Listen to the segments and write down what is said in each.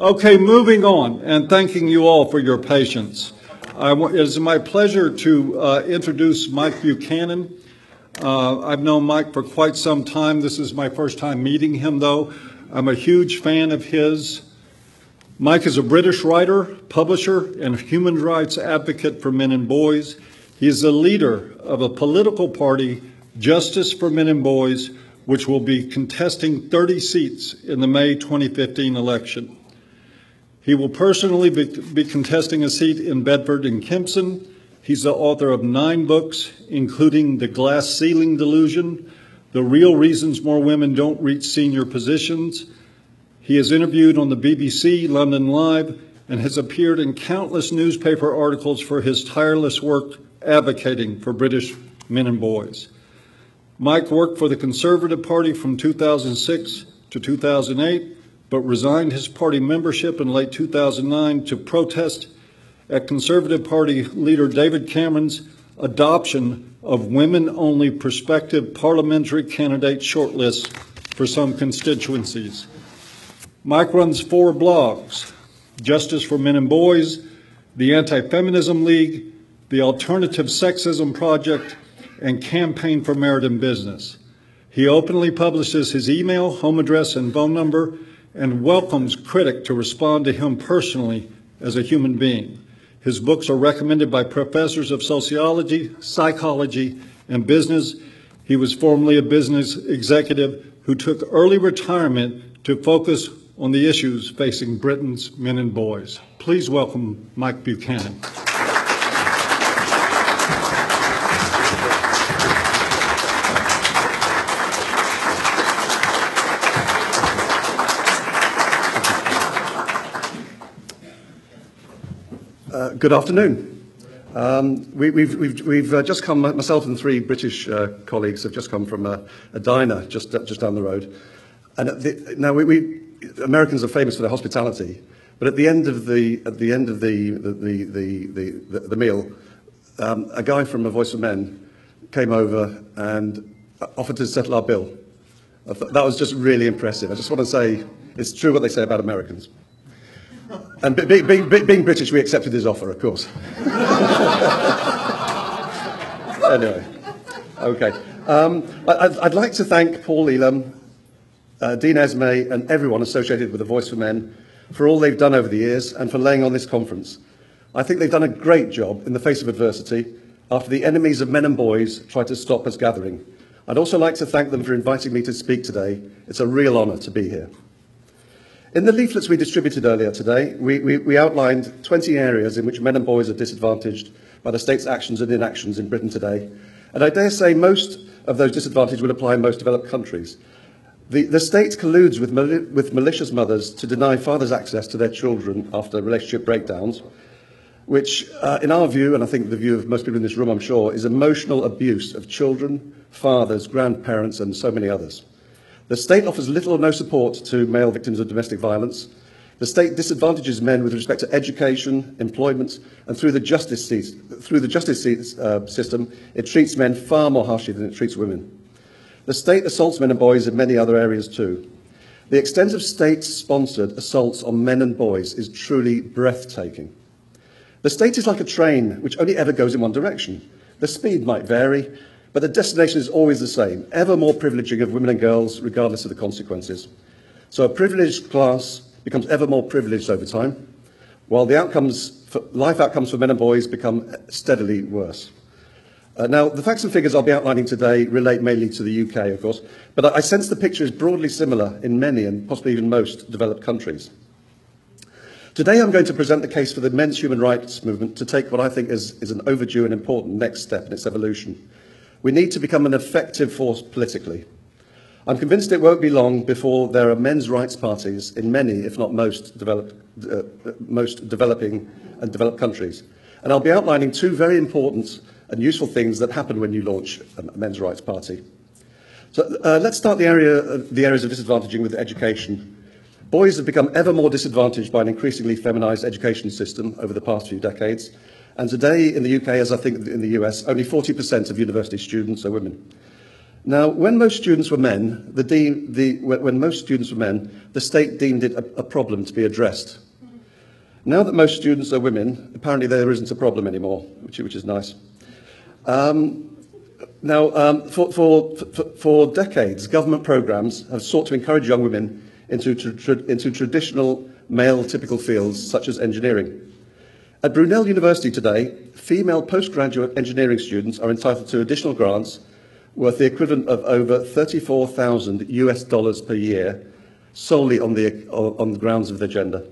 Okay, moving on, and thanking you all for your patience. It is my pleasure to introduce Mike Buchanan. I've known Mike for quite some time. This is my first time meeting him, though. I'm a huge fan of his. Mike is a British writer, publisher, and human rights advocate for men and boys. He is the leader of a political party, Justice for Men and Boys, which will be contesting 30 seats in the May 2015 election. He will personally be contesting a seat in Bedford and Kempson. He's the author of 9 books, including The Glass Ceiling Delusion, The Real Reasons More Women Don't Reach Senior Positions. He has interviewed on the BBC, London Live, and has appeared in countless newspaper articles for his tireless work advocating for British men and boys. Mike worked for the Conservative Party from 2006 to 2008, but resigned his party membership in late 2009 to protest at Conservative Party leader David Cameron's adoption of women-only prospective parliamentary candidate shortlists for some constituencies. Mike runs 4 blogs: Justice for Men and Boys, the Anti-Feminism League, the Alternative Sexism Project, and Campaign for Merit in Business. He openly publishes his email, home address, and phone number, and welcomes critics to respond to him personally as a human being. His books are recommended by professors of sociology, psychology, and business. He was formerly a business executive who took early retirement to focus on the issues facing Britain's men and boys. Please welcome Mike Buchanan. Good afternoon. We've just come, myself and 3 British colleagues have just come from a diner just down the road. And Americans are famous for their hospitality, but at the end of the meal, a guy from A Voice for Men came over and offered to settle our bill. That was just really impressive. I just want to say it's true what they say about Americans. And being British, we accepted his offer, of course. Anyway, okay. I'd like to thank Paul Elam, Dean Esme, and everyone associated with A Voice for Men for all they've done over the years and for laying on this conference. I think they've done a great job in the face of adversity after the enemies of men and boys tried to stop us gathering. I'd also like to thank them for inviting me to speak today. It's a real honour to be here. In the leaflets we distributed earlier today, we outlined 20 areas in which men and boys are disadvantaged by the state's actions and inactions in Britain today. And I dare say most of those disadvantages will apply in most developed countries. The state colludes with malicious mothers to deny fathers access to their children after relationship breakdowns, which, in our view, and I think the view of most people in this room, I'm sure, is emotional abuse of children, fathers, grandparents, and so many others. The state offers little or no support to male victims of domestic violence. The state disadvantages men with respect to education, employment, and through the justice system, it treats men far more harshly than it treats women. The state assaults men and boys in many other areas too. The extent of state-sponsored assaults on men and boys is truly breathtaking. The state is like a train which only ever goes in one direction. The speed might vary, but the destination is always the same, ever more privileging of women and girls, regardless of the consequences. So a privileged class becomes ever more privileged over time, while the life outcomes for men and boys become steadily worse. Now, the facts and figures I'll be outlining today relate mainly to the UK, of course, but I sense the picture is broadly similar in many and possibly even most developed countries. Today I'm going to present the case for the men's human rights movement to take what I think is an overdue and important next step in its evolution. We need to become an effective force politically. I'm convinced it won't be long before there are men's rights parties in many, if not most, developing and developed countries. And I'll be outlining 2 very important and useful things that happen when you launch a men's rights party. So let's start the areas of disadvantaging with education. Boys have become ever more disadvantaged by an increasingly feminised education system over the past few decades. And today in the UK, as I think in the US, only 40% of university students are women. Now, when most students were men, the state deemed it a problem to be addressed. Now that most students are women, apparently there isn't a problem anymore, which is nice. For decades, government programs have sought to encourage young women into traditional male typical fields such as engineering. At Brunel University today, female postgraduate engineering students are entitled to additional grants worth the equivalent of over $34,000 per year, solely on the grounds of their gender.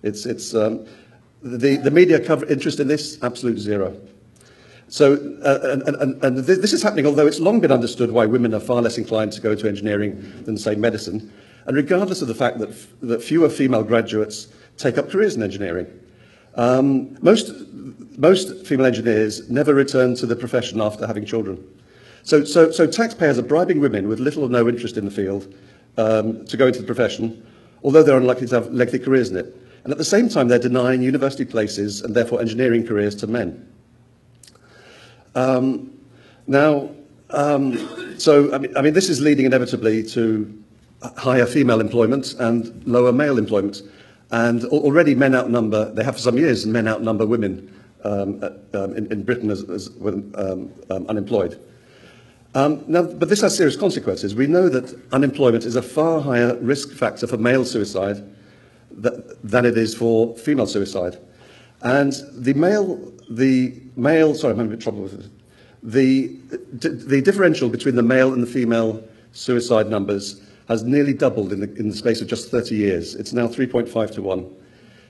The media cover interest in this, absolute zero. So, this is happening, although it's long been understood why women are far less inclined to go into engineering than, say, medicine, and regardless of the fact that fewer female graduates take up careers in engineering. Most female engineers never return to the profession after having children. So taxpayers are bribing women with little or no interest in the field to go into the profession, although they're unlikely to have lengthy careers in it. And at the same time, they're denying university places and therefore engineering careers to men. This is leading inevitably to higher female employment and lower male employment. And already men outnumber, they have for some years, men outnumber women in Britain as unemployed. But this has serious consequences. We know that unemployment is a far higher risk factor for male suicide than it is for female suicide. And the differential between the male and the female suicide numbers has nearly doubled in the space of just 30 years. It's now 3.5 to 1.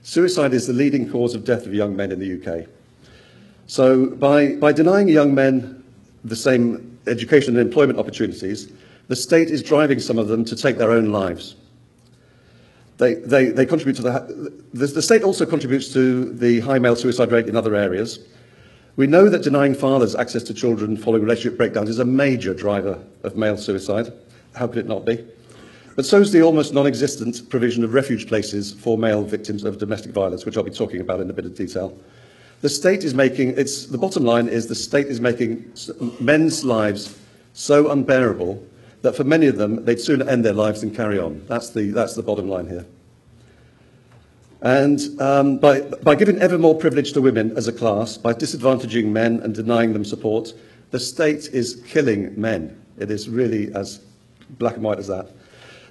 Suicide is the leading cause of death of young men in the UK. So by denying young men the same education and employment opportunities, the state is driving some of them to take their own lives. They contribute to the state also contributes to the high male suicide rate in other areas. We know that denying fathers access to children following relationship breakdowns is a major driver of male suicide. How could it not be? But so is the almost non-existent provision of refuge places for male victims of domestic violence, which I'll be talking about in a bit of detail. The state is making, the bottom line is the state is making men's lives so unbearable that for many of them, they'd sooner end their lives than carry on. That's the bottom line here. And by giving ever more privilege to women as a class, by disadvantaging men and denying them support, the state is killing men. It is really as black and white as that.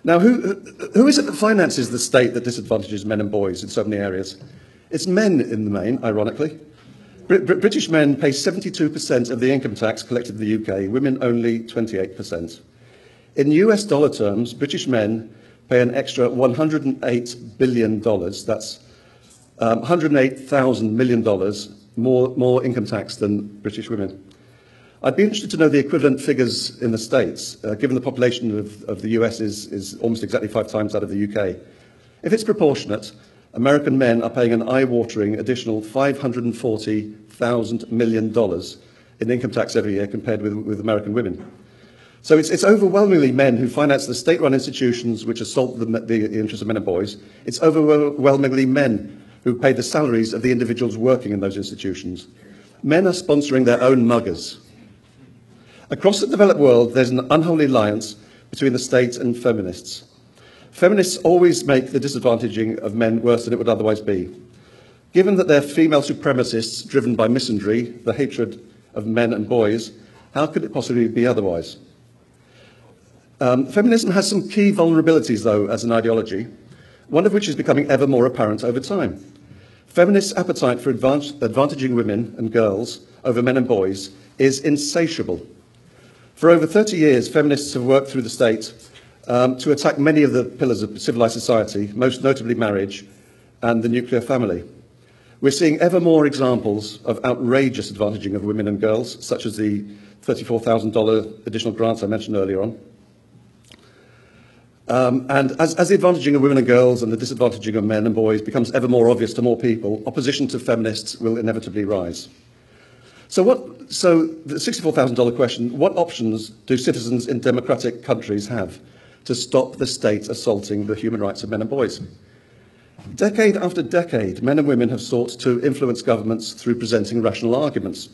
Now, who is it that finances the state that disadvantages men and boys in so many areas? It's men in the main, ironically. British men pay 72% of the income tax collected in the UK, women only 28%. In US dollar terms, British men pay an extra $108 billion, that's $108,000 million more income tax than British women. I'd be interested to know the equivalent figures in the States, given the population of the US is almost exactly 5 times that of the UK. If it's proportionate, American men are paying an eye-watering additional $540,000 million in income tax every year compared with American women. So it's overwhelmingly men who finance the state-run institutions which assault the interests of men and boys. It's overwhelmingly men who pay the salaries of the individuals working in those institutions. Men are sponsoring their own muggers. Across the developed world, there's an unholy alliance between the state and feminists. Feminists always make the disadvantaging of men worse than it would otherwise be. Given that they're female supremacists driven by misandry, the hatred of men and boys, how could it possibly be otherwise? Feminism has some key vulnerabilities, though, as an ideology, one of which is becoming ever more apparent over time. Feminists' appetite for advantaging women and girls over men and boys is insatiable. For over 30 years, feminists have worked through the state to attack many of the pillars of civilized society, most notably marriage and the nuclear family. We're seeing ever more examples of outrageous advantaging of women and girls, such as the $34,000 additional grants I mentioned earlier on. And as the advantaging of women and girls and the disadvantaging of men and boys becomes ever more obvious to more people, opposition to feminists will inevitably rise. So the $64,000 question, what options do citizens in democratic countries have to stop the state assaulting the human rights of men and boys? Decade after decade, men and women have sought to influence governments through presenting rational arguments.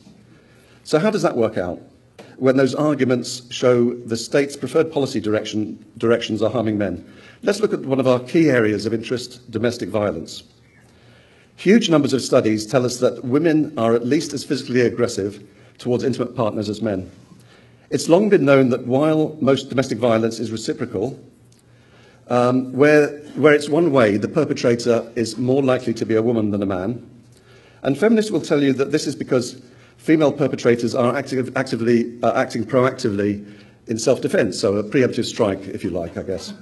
So how does that work out? when those arguments show the state's preferred policy directions are harming men. Let's look at one of our key areas of interest, domestic violence. Huge numbers of studies tell us that women are at least as physically aggressive towards intimate partners as men. It's long been known that while most domestic violence is reciprocal, where it's one way, the perpetrator is more likely to be a woman than a man. And feminists will tell you that this is because female perpetrators are acting proactively in self-defense, so a preemptive strike, if you like, I guess.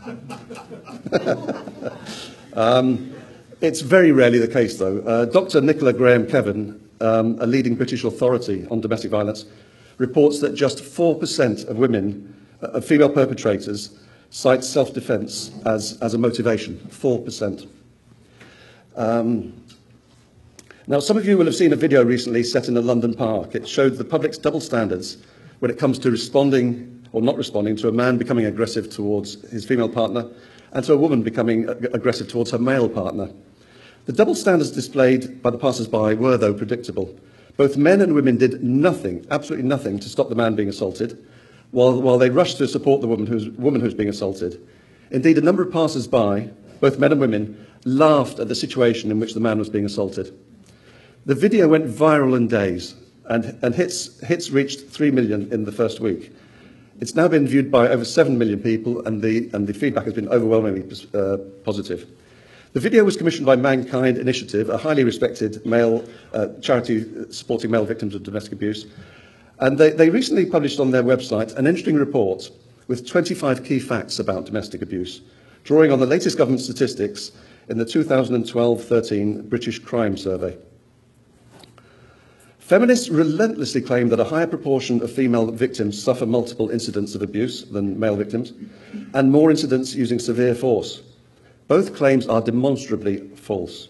It's very rarely the case, though. Dr. Nicola Graham-Kevin, a leading British authority on domestic violence, reports that just 4% of female perpetrators cite self-defense as a motivation. 4%. Now, some of you will have seen a video recently set in a London park. It showed the public's double standards when it comes to responding or not responding to a man becoming aggressive towards his female partner and to a woman becoming aggressive towards her male partner. The double standards displayed by the passers-by were, though, predictable. Both men and women did nothing, absolutely nothing, to stop the man being assaulted, while they rushed to support the woman who's being assaulted. Indeed, a number of passers-by, both men and women, laughed at the situation in which the man was being assaulted. The video went viral in days, and hits reached 3 million in the first week. It's now been viewed by over 7 million people, and the feedback has been overwhelmingly positive. The video was commissioned by Mankind Initiative, a highly respected male charity supporting male victims of domestic abuse. And they recently published on their website an interesting report with 25 key facts about domestic abuse, drawing on the latest government statistics in the 2012-13 British Crime Survey. Feminists relentlessly claim that a higher proportion of female victims suffer multiple incidents of abuse than male victims, and more incidents using severe force. Both claims are demonstrably false.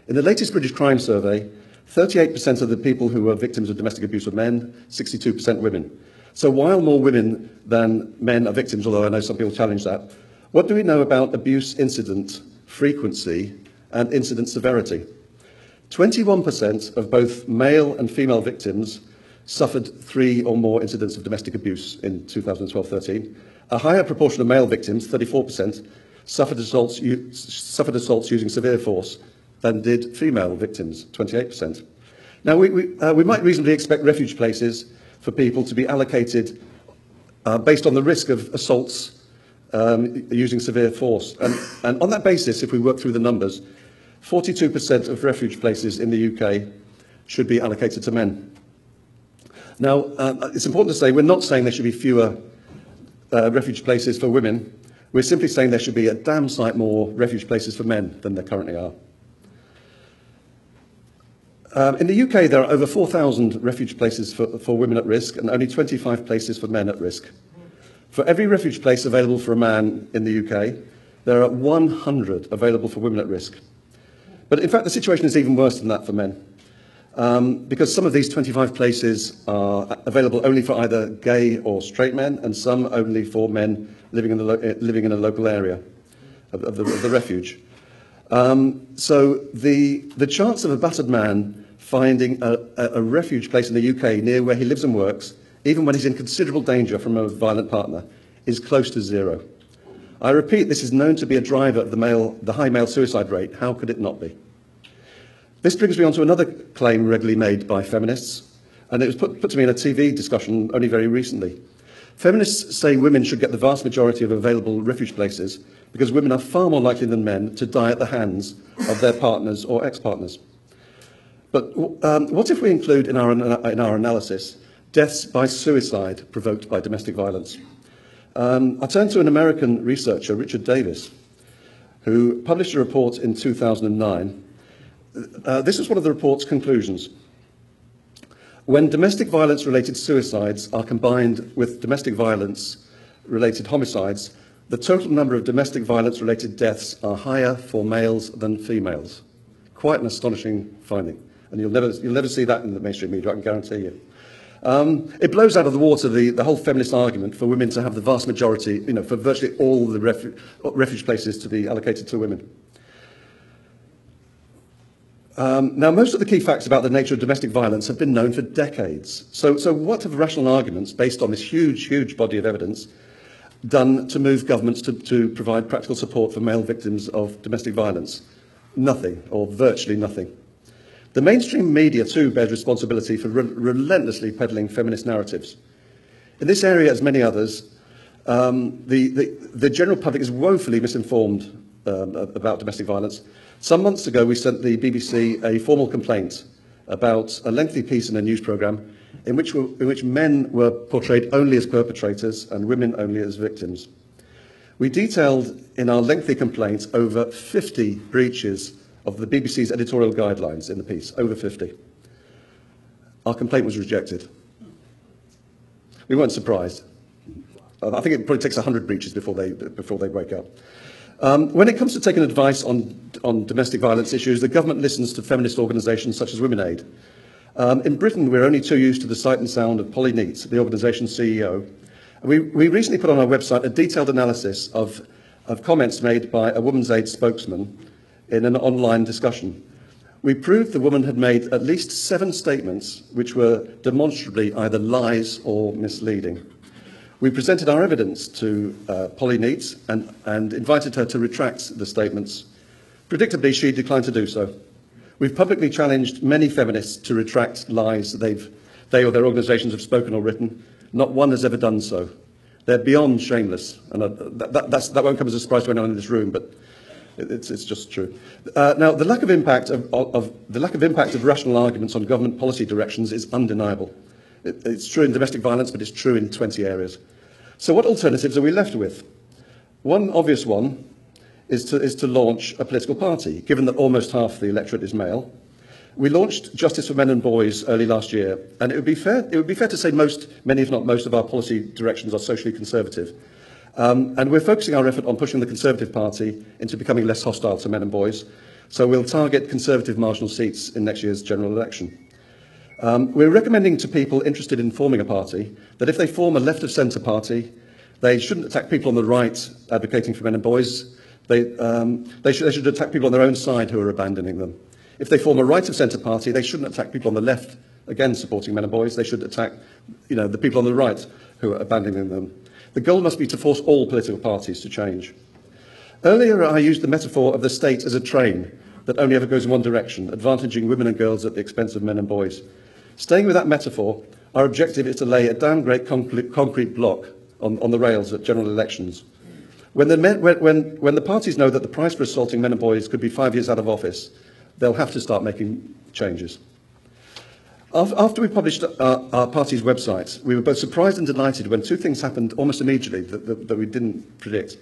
In the latest British Crime Survey, 38% of the people who were victims of domestic abuse were men, 62% women. So while more women than men are victims, although I know some people challenge that, what do we know about abuse incident frequency and incident severity? 21% of both male and female victims suffered 3 or more incidents of domestic abuse in 2012-13. A higher proportion of male victims, 34%, suffered assaults using severe force than did female victims, 28%. Now, we might reasonably expect refuge places for people to be allocated based on the risk of assaults using severe force. And on that basis, if we work through the numbers, 42% of refuge places in the UK should be allocated to men. Now, it's important to say we're not saying there should be fewer refuge places for women. We're simply saying there should be a damn sight more refuge places for men than there currently are. In the UK, there are over 4,000 refuge places for women at risk and only 25 places for men at risk. For every refuge place available for a man in the UK, there are 100 available for women at risk. But in fact, the situation is even worse than that for men, because some of these 25 places are available only for either gay or straight men, and some only for men living in a local area of the refuge. So the chance of a battered man finding a refuge place in the UK near where he lives and works, even when he's in considerable danger from a violent partner, is close to zero. I repeat, this is known to be a driver of the high male suicide rate. How could it not be? This brings me on to another claim regularly made by feminists, and it was put to me in a TV discussion only very recently. Feminists say women should get the vast majority of available refuge places because women are far more likely than men to die at the hands of their partners or ex-partners. But what if we include in our analysis deaths by suicide provoked by domestic violence? I turn to an American researcher, Richard Davis, who published a report in 2009. This is one of the report's conclusions. When domestic violence-related suicides are combined with domestic violence-related homicides, the total number of domestic violence-related deaths are higher for males than females. Quite an astonishing finding, and you'll never see that in the mainstream media, I can guarantee you. It blows out of the water the whole feminist argument for women to have the vast majority, for virtually all the refuge places to be allocated to women. Now, most of the key facts about the nature of domestic violence have been known for decades. So what have rational arguments, based on this huge body of evidence, done to move governments to provide practical support for male victims of domestic violence? Nothing, or virtually nothing. The mainstream media, too, bears responsibility for relentlessly peddling feminist narratives. In this area, as many others, the general public is woefully misinformed about domestic violence. Some months ago, we sent the BBC a formal complaint about a lengthy piece in a news programme in which men were portrayed only as perpetrators and women only as victims. We detailed in our lengthy complaint over 50 breaches of the BBC's editorial guidelines in the piece, over 50. Our complaint was rejected. We weren't surprised. I think it probably takes 100 breaches before they break up. When it comes to taking advice on domestic violence issues, the government listens to feminist organisations such as Women Aid. In Britain, we're only too used to the sight and sound of Polly Neate, the organisation's CEO. We recently put on our website a detailed analysis of comments made by a Women's Aid spokesman in an online discussion. We proved the woman had made at least 7 statements which were demonstrably either lies or misleading. We presented our evidence to Polly Neate and invited her to retract the statements. Predictably, she declined to do so. We've publicly challenged many feminists to retract lies they or their organisations have spoken or written. Not one has ever done so. They're beyond shameless, and that won't come as a surprise to anyone in this room, but it's just true. Now, the lack of impact of rational arguments on government policy directions is undeniable. It's true in domestic violence, but it's true in 20 areas. So what alternatives are we left with? One obvious one is to launch a political party, given that almost half the electorate is male. We launched Justice for Men and Boys early last year, and it would be fair to say many if not most of our policy directions are socially conservative. And we're focusing our effort on pushing the Conservative Party into becoming less hostile to men and boys. So we'll target Conservative marginal seats in next year's general election. We're recommending to people interested in forming a party that if they form a left-of-centre party, they shouldn't attack people on the right advocating for men and boys. They should attack people on their own side who are abandoning them. If they form a right-of-centre party, they shouldn't attack people on the left, again supporting men and boys. They should attack, the people on the right who are abandoning them. The goal must be to force all political parties to change. Earlier, I used the metaphor of the state as a train that only ever goes in one direction, advantaging women and girls at the expense of men and boys. Staying with that metaphor, our objective is to lay a damn great concrete block on the rails at general elections. When the parties know that the price for assaulting men and boys could be 5 years out of office, they'll have to start making changes. After we published our party's website, we were both surprised and delighted when 2 things happened almost immediately that we didn't predict.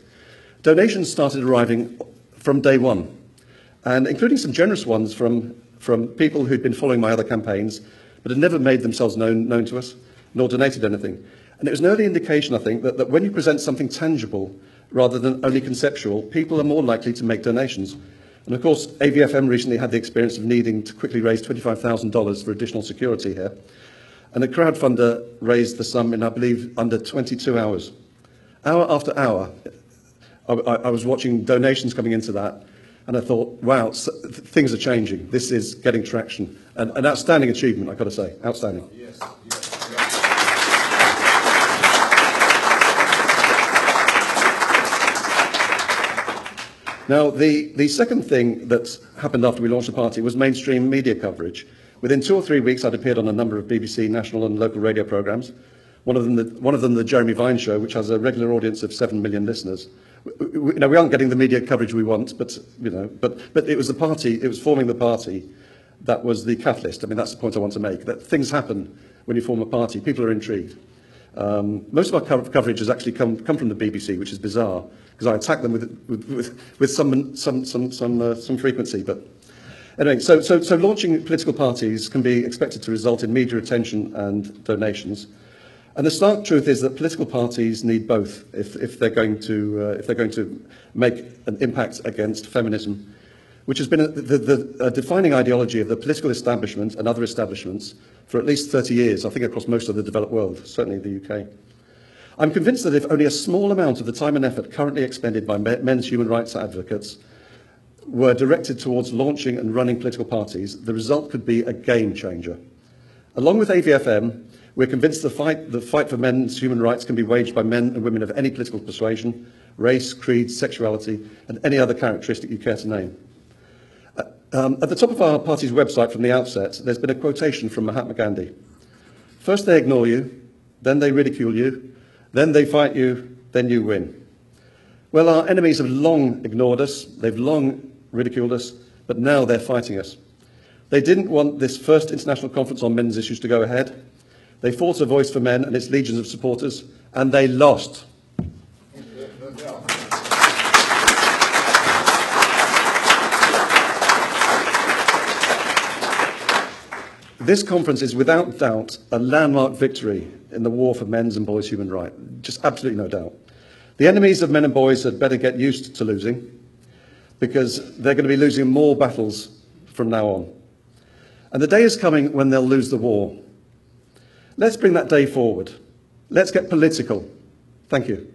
Donations started arriving from day one, and including some generous ones from people who'd been following my other campaigns, but had never made themselves known to us, nor donated anything. And it was an early indication, I think, that when you present something tangible rather than only conceptual, people are more likely to make donations. And of course, AVFM recently had the experience of needing to quickly raise $25,000 for additional security here. And a crowdfunder raised the sum in, I believe, under 22 hours. Hour after hour, I was watching donations coming into that, and I thought, wow, things are changing. This is getting traction. An outstanding achievement, I've got to say. Outstanding. Yes. Now, the second thing that happened after we launched the party was mainstream media coverage. Within 2 or 3 weeks, I'd appeared on a number of BBC national and local radio programmes. One of them, the Jeremy Vine Show, which has a regular audience of 7 million listeners. We aren't getting the media coverage we want, but it was the party, it was forming the party that was the catalyst. I mean, that's the point I want to make, that things happen when you form a party. People are intrigued. Most of our coverage has actually come from the BBC, which is bizarre, because I attack them with some frequency. But anyway, so launching political parties can be expected to result in media attention and donations. And the stark truth is that political parties need both if they're going to make an impact against feminism, which has been a defining ideology of the political establishment and other establishments for at least 30 years, I think across most of the developed world, certainly the UK. I'm convinced that if only a small amount of the time and effort currently expended by men's human rights advocates were directed towards launching and running political parties, the result could be a game changer. Along with AVFM, we're convinced the fight for men's human rights can be waged by men and women of any political persuasion, race, creed, sexuality, and any other characteristic you care to name. At the top of our party's website from the outset, there's been a quotation from Mahatma Gandhi. First they ignore you, then they ridicule you, then they fight you, then you win. Well, our enemies have long ignored us, they've long ridiculed us, but now they're fighting us. They didn't want this first international conference on men's issues to go ahead. They fought a voice for men and its legions of supporters, and they lost. This conference is without doubt a landmark victory in the war for men's and boys' human rights. Just absolutely no doubt. The enemies of men and boys had better get used to losing, because they're going to be losing more battles from now on. And the day is coming when they'll lose the war. Let's bring that day forward. Let's get political. Thank you.